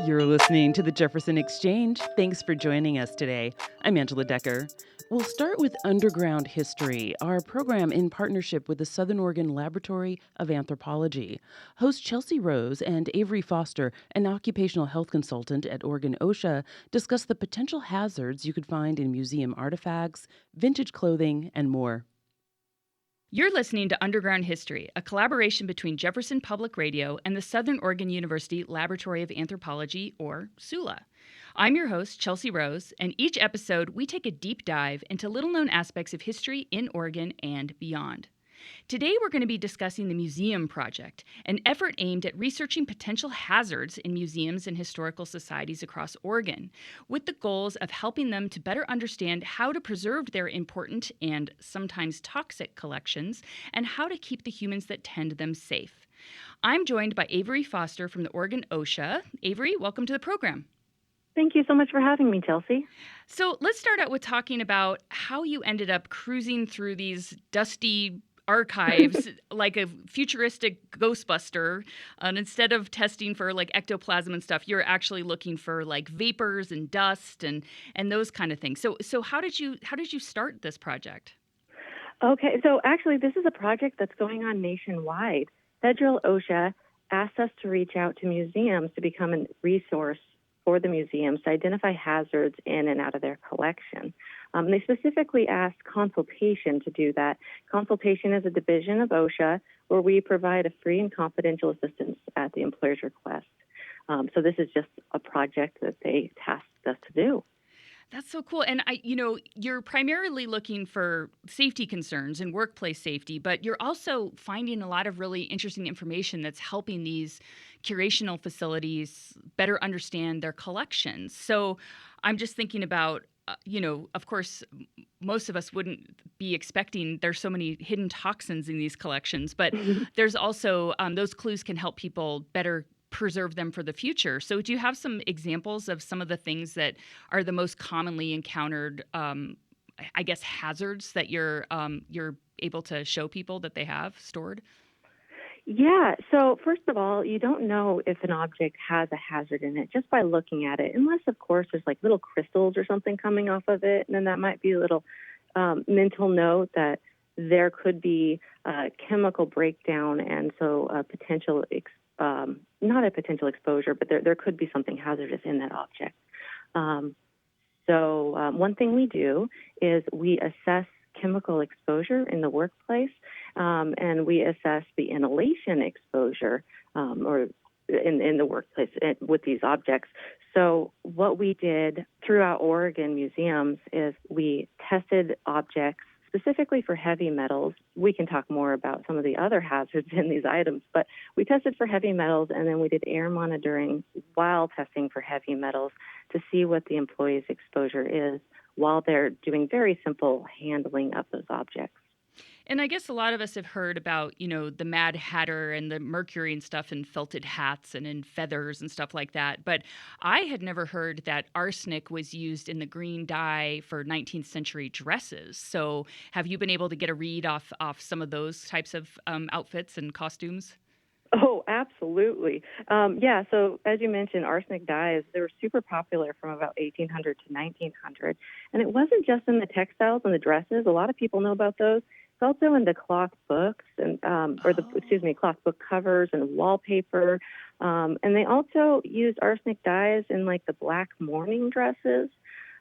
You're listening to the Jefferson Exchange. Thanks for joining us today. I'm Angela Decker. We'll start with Underground History, our program in partnership with the Southern Oregon Laboratory of Anthropology. Host Chelsea Rose and Avery Foster, an occupational health consultant at Oregon OSHA, discuss the potential hazards you could find in museum artifacts, vintage clothing, and more. You're listening to Underground History, a collaboration between Jefferson Public Radio and the Southern Oregon University Laboratory of Anthropology, or SULA. I'm your host, Chelsea Rose, and each episode we take a deep dive into little-known aspects of history in Oregon and beyond. Today we're going to be discussing the Museum Project, an effort aimed at researching potential hazards in museums and historical societies across Oregon, with the goals of helping them to better understand how to preserve their important and sometimes toxic collections and how to keep the humans that tend them safe. I'm joined by Avery Foster from the Oregon OSHA. Avery, welcome to the program. Thank you so much for having me, Chelsea. So let's start out with talking about how you ended up cruising through these dusty archives like a futuristic Ghostbuster, and instead of testing for like ectoplasm and stuff, you're actually looking for like vapors and dust and those kind of things. So how did you start this project? Okay, so actually this is a project that's going on nationwide. Federal OSHA asked us to reach out to museums to become a resource for the museums to identify hazards in and out of their collection. They specifically asked consultation to do that. Consultation is a division of OSHA where we provide a free and confidential assistance at the employer's request. So this is just a project that they tasked us to do. That's so cool. And you're primarily looking for safety concerns and workplace safety, but you're also finding a lot of really interesting information that's helping these curational facilities better understand their collections. So I'm just thinking about, of course, most of us wouldn't be expecting there's so many hidden toxins in these collections, but there's also those clues can help people better preserve them for the future. So do you have some examples of some of the things that are the most commonly encountered, hazards that you're able to show people that they have stored? Yeah, so first of all, you don't know if an object has a hazard in it just by looking at it, unless, of course, there's like little crystals or something coming off of it, and then that might be a little mental note that there could be chemical breakdown and so potential not a potential exposure, but there could be something hazardous in that object. So one thing we do is we assess chemical exposure in the workplace, and we assess the inhalation exposure or in the workplace with these objects. So what we did throughout Oregon museums is we tested objects specifically for heavy metals. We can talk more about some of the other hazards in these items, but we tested for heavy metals, and then we did air monitoring while testing for heavy metals to see what the employee's exposure is while they're doing very simple handling of those objects. And I guess a lot of us have heard about, the Mad Hatter and the Mercury and stuff in felted hats and in feathers and stuff like that. But I had never heard that arsenic was used in the green dye for 19th century dresses. So have you been able to get a read off some of those types of outfits and costumes? Oh, absolutely. So as you mentioned, arsenic dyes, they were super popular from about 1800 to 1900. And it wasn't just in the textiles and the dresses. A lot of people know about those. It's also in the cloth books and cloth book covers and wallpaper. And they also used arsenic dyes in like the black mourning dresses.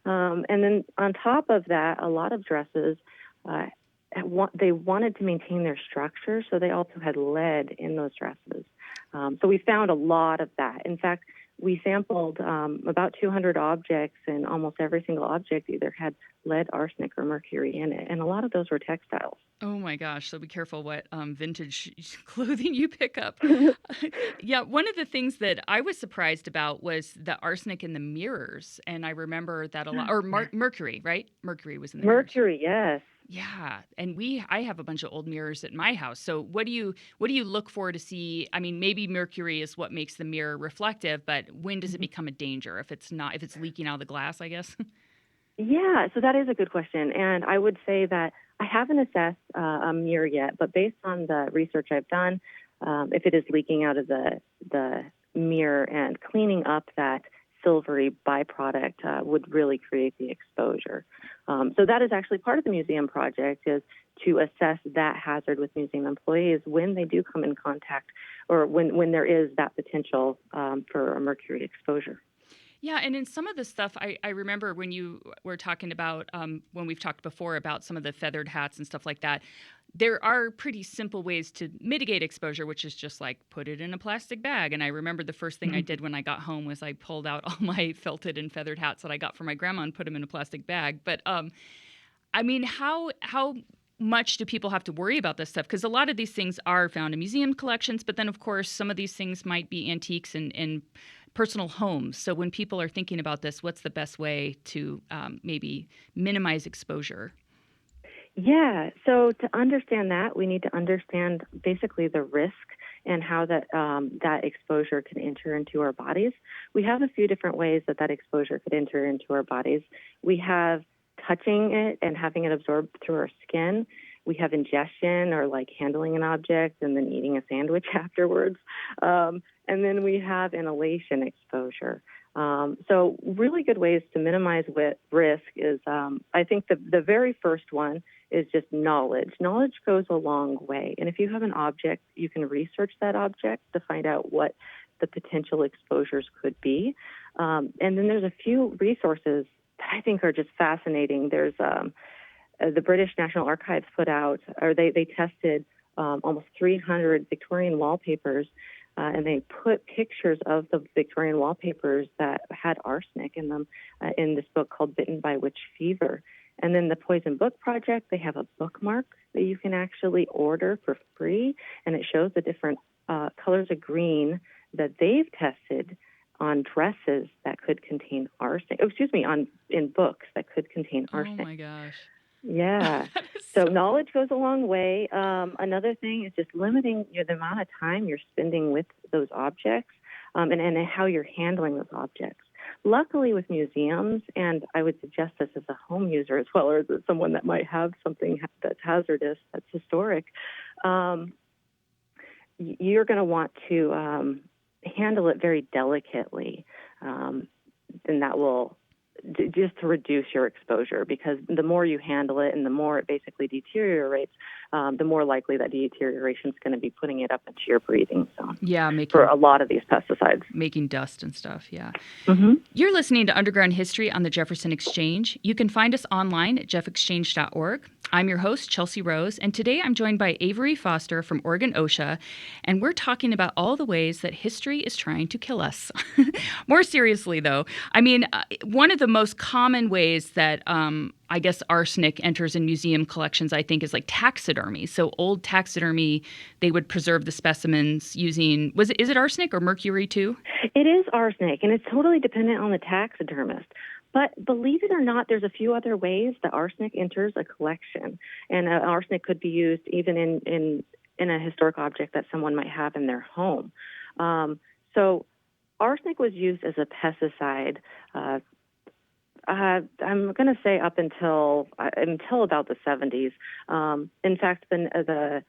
And then on top of that, a lot of dresses, they wanted to maintain their structure, so they also had lead in those dresses. So we found a lot of that. In fact, we sampled about 200 objects, and almost every single object either had lead, arsenic, or mercury in it, and a lot of those were textiles. Oh my gosh, so be careful what vintage clothing you pick up. Yeah, one of the things that I was surprised about was the arsenic in the mirrors, and I remember that a lot, or mercury, right? Mercury was in the mirrors. Mercury, yes. Yeah, and I have a bunch of old mirrors at my house. So what do you look for to see? I mean, maybe mercury is what makes the mirror reflective, but when does it become a danger? If it's leaking out of the glass, I guess. Yeah, so that is a good question, and I would say that I haven't assessed a mirror yet, but based on the research I've done, if it is leaking out of the mirror, and cleaning up that silvery byproduct would really create the exposure. So that is actually part of the museum project, is to assess that hazard with museum employees when they do come in contact, or when there is that potential for a mercury exposure. Yeah, and in some of the stuff, I remember when you were talking about, when we've talked before about some of the feathered hats and stuff like that, there are pretty simple ways to mitigate exposure, which is just like put it in a plastic bag. And I remember the first thing I did when I got home was I pulled out all my felted and feathered hats that I got from my grandma and put them in a plastic bag. But I mean, how much do people have to worry about this stuff? Because a lot of these things are found in museum collections, but then, of course, some of these things might be antiques and personal homes. So when people are thinking about this, what's the best way to maybe minimize exposure? Yeah, so to understand that, we need to understand basically the risk and how that exposure can enter into our bodies. We have a few different ways that exposure could enter into our bodies. We have touching it and having it absorbed through our skin. We have ingestion, or like handling an object and then eating a sandwich afterwards. And then we have inhalation exposure. So really good ways to minimize risk is, I think the very first one is just knowledge. Knowledge goes a long way. And if you have an object, you can research that object to find out what the potential exposures could be. And then there's a few resources that I think are just fascinating. There's the British National Archives put out, or they tested almost 300 Victorian wallpapers, and they put pictures of the Victorian wallpapers that had arsenic in them in this book called Bitten by Witch Fever. And then the Poison Book Project, they have a bookmark that you can actually order for free, and it shows the different colors of green that they've tested on dresses that could contain arsenic. In books that could contain arsenic. Oh my gosh. Yeah. So knowledge goes a long way. Another thing is just limiting the amount of time you're spending with those objects, and how you're handling those objects. Luckily with museums, and I would suggest this as a home user as well, or as someone that might have something that's hazardous, that's historic, you're going to want to handle it very delicately, and that will just to reduce your exposure, because the more you handle it and the more it basically deteriorates, the more likely that deterioration is going to be putting it up into your breathing zone. Yeah, for a lot of these pesticides. Making dust and stuff, yeah. Mm-hmm. You're listening to Underground History on the Jefferson Exchange. You can find us online at jeffexchange.org. I'm your host, Chelsea Rose, and today I'm joined by Avery Foster from Oregon OSHA, and we're talking about all the ways that history is trying to kill us. More seriously, though, I mean, one of the most common ways that I guess arsenic enters in museum collections, I think, is like taxidermy. So old taxidermy, they would preserve the specimens using, is it arsenic or mercury too? It is arsenic, and it's totally dependent on the taxidermist. But believe it or not, there's a few other ways that arsenic enters a collection. And arsenic could be used even in a historic object that someone might have in their home. So arsenic was used as a pesticide I'm going to say up until about the 70s. In fact, the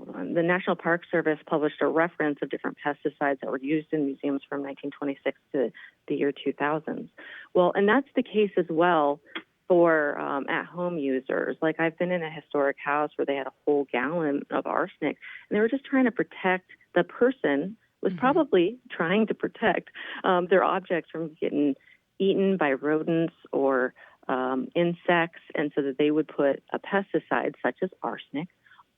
National Park Service published a reference of different pesticides that were used in museums from 1926 to the year 2000. Well, and that's the case as well for at-home users. Like, I've been in a historic house where they had a whole gallon of arsenic, and they were just trying to protect the person was probably trying to protect their objects from getting eaten by rodents or insects, and so that they would put a pesticide such as arsenic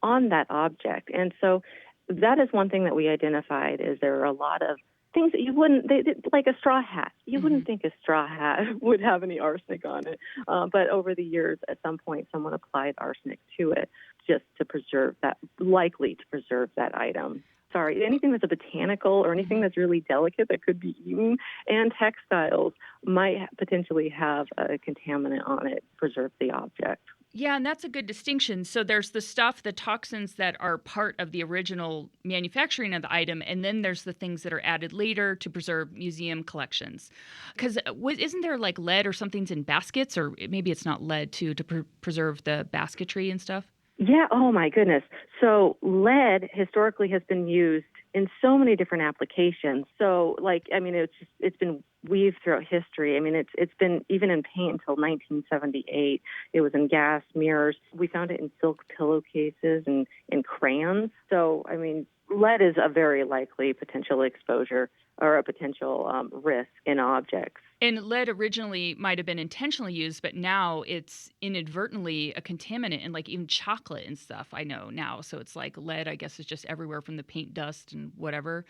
on that object. And so that is one thing that we identified, is there are a lot of things that you wouldn't, like a straw hat. You wouldn't think a straw hat would have any arsenic on it. But over the years, at some point, someone applied arsenic to it just to preserve that, likely to preserve that item. Sorry, anything that's a botanical or anything that's really delicate that could be eaten, and textiles might potentially have a contaminant on it, preserve the object. Yeah, and that's a good distinction. So there's the stuff, the toxins that are part of the original manufacturing of the item, and then there's the things that are added later to preserve museum collections. Because isn't there like lead or something's in baskets, or maybe it's not lead too, to preserve the basketry and stuff? Yeah, oh my goodness. So lead historically has been used in so many different applications. So, it's been weaved throughout history. I mean, it's been even in paint until 1978. It was in gas mirrors. We found it in silk pillowcases and in crayons. So, I mean, lead is a very likely potential exposure or a potential risk in objects. And lead originally might have been intentionally used, but now it's inadvertently a contaminant in like even chocolate and stuff, I know now. So it's like lead, I guess, is just everywhere from the paint dust and whatever,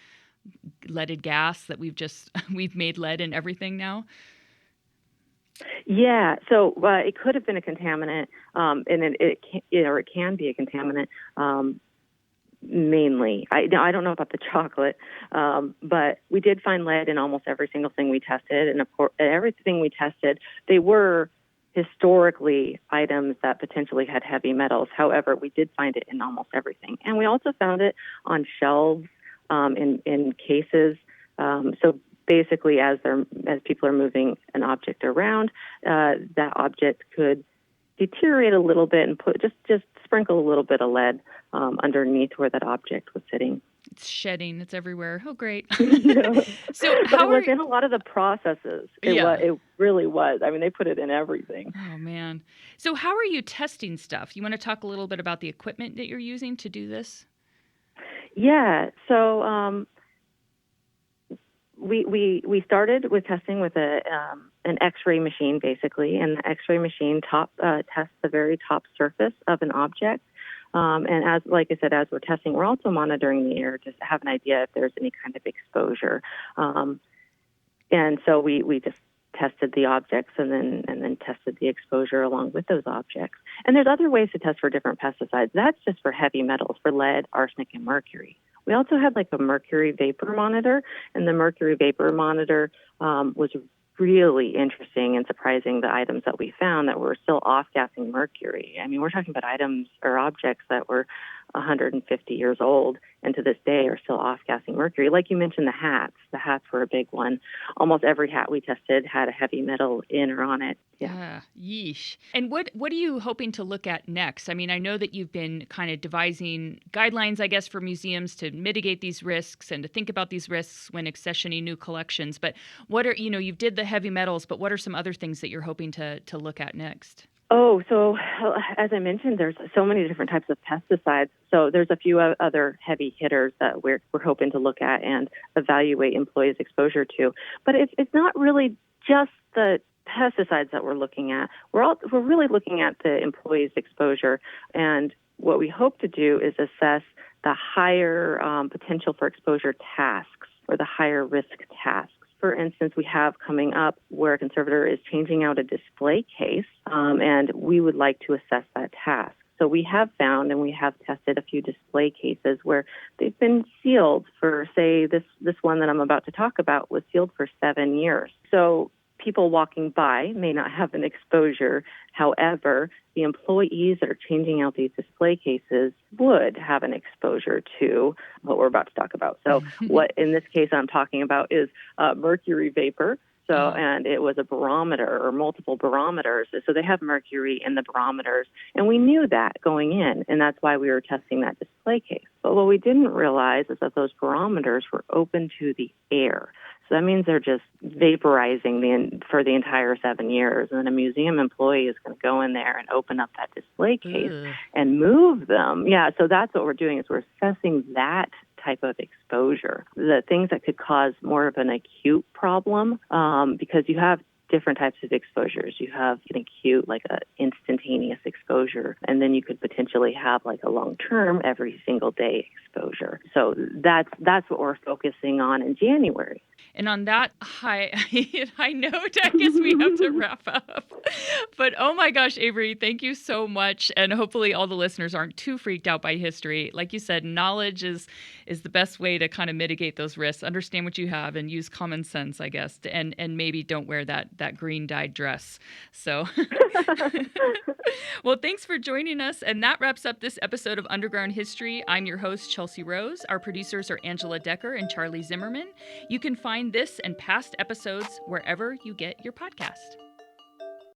leaded gas that we've made lead in everything now. Yeah, so it could have been a contaminant, and it can be a contaminant. Mainly, I don't know about the chocolate, but we did find lead in almost every single thing we tested, and of course, everything we tested, they were historically items that potentially had heavy metals. However, we did find it in almost everything, and we also found it on shelves, in cases. So basically, as people are moving an object around, that object could deteriorate a little bit and just sprinkle a little bit of lead underneath where that object was sitting. It's shedding. It's everywhere. Oh, great. Yeah. So but it was in a lot of the processes. It really was. I mean, they put it in everything. Oh, man. So how are you testing stuff? You want to talk a little bit about the equipment that you're using to do this? Yeah. So we started with testing with an X-ray machine, basically, and the X-ray machine tests the very top surface of an object. And like I said, as we're testing, we're also monitoring the air just to have an idea if there's any kind of exposure. And so we just tested the objects and then tested the exposure along with those objects. And there's other ways to test for different pesticides. That's just for heavy metals, for lead, arsenic, and mercury. We also had like a mercury vapor monitor, and the mercury vapor monitor was really interesting and surprising, the items that we found that were still off-gassing mercury. I mean, we're talking about items or objects that were 150 years old and to this day are still off-gassing mercury. Like you mentioned, the hats. The hats were a big one. Almost every hat we tested had a heavy metal in or on it. Yeah. Yeesh. And what are you hoping to look at next? I mean, I know that you've been kind of devising guidelines, I guess, for museums to mitigate these risks and to think about these risks when accessioning new collections. But what are, you did the heavy metals, but what are some other things that you're hoping to look at next? Oh, so as I mentioned, there's so many different types of pesticides. So there's a few other heavy hitters that we're hoping to look at and evaluate employees' exposure to. But it's not really just the pesticides that we're looking at. We're really looking at the employees' exposure, and what we hope to do is assess the higher potential for exposure tasks or the higher risk tasks. For instance, we have coming up where a conservator is changing out a display case, and we would like to assess that task. So we have found and we have tested a few display cases where they've been sealed for, say, this one that I'm about to talk about was sealed for 7 years. So people walking by may not have an exposure. However, the employees that are changing out these display cases would have an exposure to what we're about to talk about. So what in this case I'm talking about is mercury vapor. So, and it was a barometer or multiple barometers. So they have mercury in the barometers. And we knew that going in, and that's why we were testing that display case. But what we didn't realize is that those barometers were open to the air. So that means they're just vaporizing for the entire 7 years. And then a museum employee is going to go in there and open up that display case and move them. Yeah, so that's what we're doing is we're assessing that type of exposure, the things that could cause more of an acute problem, because you have different types of exposures. You have an acute, like an instantaneous exposure, and then you could potentially have like a long-term, every single day exposure. So that's what we're focusing on in January. And on that high note, I guess we have to wrap up. But oh my gosh, Avery, thank you so much. And hopefully all the listeners aren't too freaked out by history. Like you said, knowledge is the best way to kind of mitigate those risks. Understand what you have and use common sense, I guess, and maybe don't wear that green dyed dress. So, well, thanks for joining us. And that wraps up this episode of Underground History. I'm your host, Chelsea Rose. Our producers are Angela Decker and Charlie Zimmerman. You can find this and past episodes wherever you get your podcast.